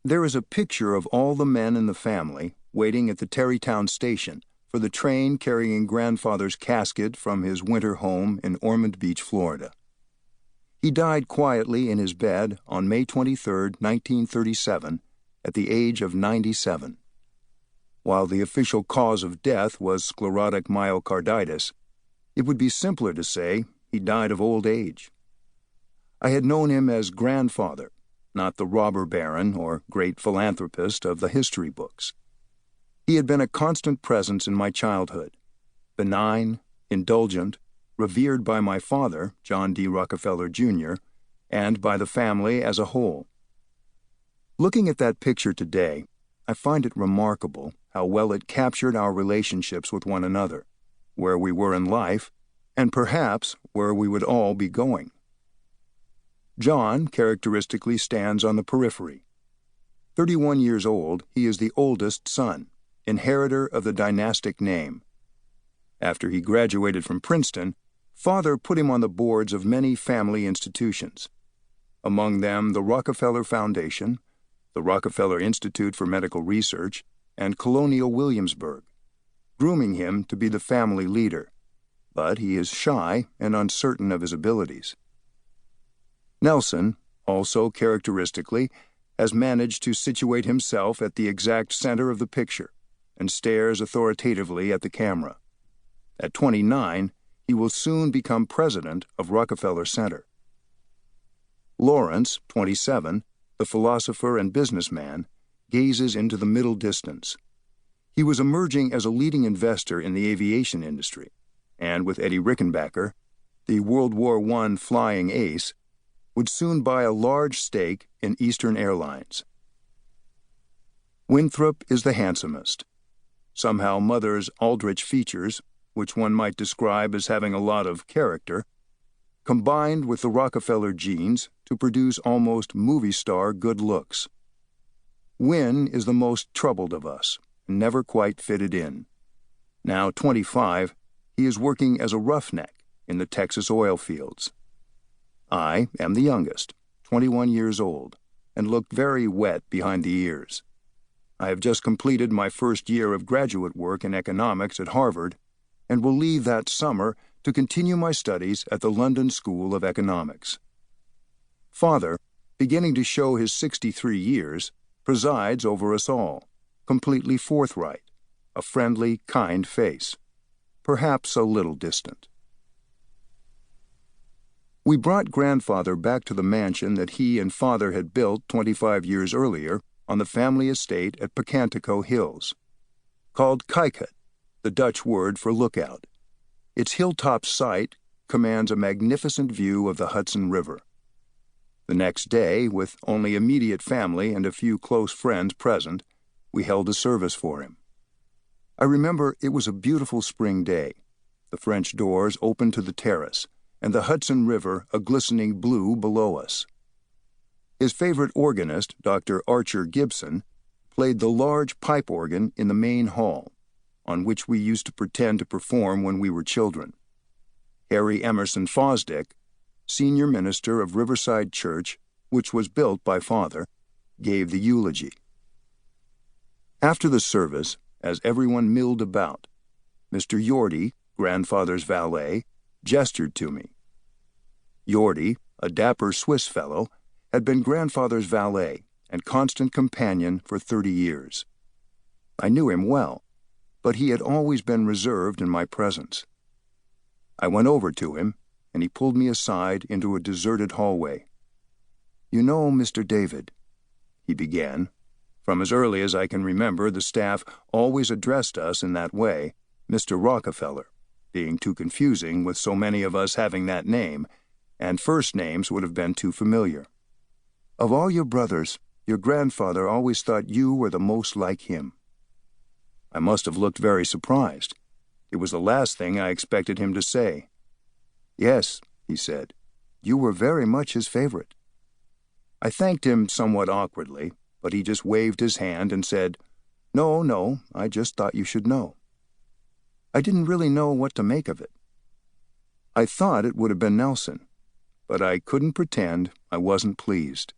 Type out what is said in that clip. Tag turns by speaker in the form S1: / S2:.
S1: There is a picture of all the men in the family waiting at the Terrytown station for the train carrying grandfather's casket from his winter home in Ormond Beach, Florida. He died quietly in his bed on May 23, 1937, at the age of 97. While the official cause of death was sclerotic myocarditis, it would be simpler to say he died of old age. I had known him as grandfather, not the robber baron or great philanthropist of the history books. He had been a constant presence in my childhood, benign, indulgent, revered by my father, John D. Rockefeller, Jr., and by the family as a whole. Looking at that picture today, I find it remarkable how well it captured our relationships with one another, where we were in life, and perhaps where we would all be going. John characteristically stands on the periphery. 31 years old, he is the oldest son, inheritor of the dynastic name. After he graduated from Princeton, father put him on the boards of many family institutions, among them the Rockefeller Foundation, the Rockefeller Institute for Medical Research, and Colonial Williamsburg, grooming him to be the family leader, but he is shy and uncertain of his abilities. Nelson, also characteristically, has managed to situate himself at the exact center of the picture and stares authoritatively at the camera. At 29, he will soon become president of Rockefeller Center. Lawrence, 27, the philosopher and businessman, gazes into the middle distance. He was emerging as a leading investor in the aviation industry, and with Eddie Rickenbacker, the World War I flying ace, would soon buy a large stake in Eastern Airlines. Winthrop is the handsomest. Somehow Mother's Aldrich features, which one might describe as having a lot of character, combined with the Rockefeller genes to produce almost movie star good looks. Win is the most troubled of us, never quite fitted in. Now 25, he is working as a roughneck in the Texas oil fields. I am the youngest, 21 years old, and look very wet behind the ears. I have just completed my first year of graduate work in economics at Harvard and will leave that summer to continue my studies at the London School of Economics. Father, beginning to show his 63 years, presides over us all, completely forthright, a friendly, kind face, perhaps a little distant. We brought grandfather back to the mansion that he and father had built 25 years earlier on the family estate at Pocantico Hills, called Kijkut, the Dutch word for lookout. Its hilltop site commands a magnificent view of the Hudson River. The next day, with only immediate family and a few close friends present, we held a service for him. I remember it was a beautiful spring day. The French doors opened to the terrace, and the Hudson River a glistening blue below us. His favorite organist, Dr. Archer Gibson, played the large pipe organ in the main hall, on which we used to pretend to perform when we were children. Harry Emerson Fosdick, senior minister of Riverside Church, which was built by father, gave the eulogy. After the service, as everyone milled about, Mr. Yorty, grandfather's valet, gestured to me. Yorty, a dapper Swiss fellow, had been grandfather's valet and constant companion for 30 years. I knew him well, but he had always been reserved in my presence. I went over to him, and he pulled me aside into a deserted hallway. "You know, Mr. David," he began. From as early as I can remember, the staff always addressed us in that way, Mr. Rockefeller, being too confusing with so many of us having that name, and first names would have been too familiar. "Of all your brothers, your grandfather always thought you were the most like him." I must have looked very surprised. It was the last thing I expected him to say. "Yes," he said, "you were very much his favorite." I thanked him somewhat awkwardly, but he just waved his hand and said, No, I just thought you should know." I didn't really know what to make of it. I thought it would have been Nelson, but I couldn't pretend I wasn't pleased.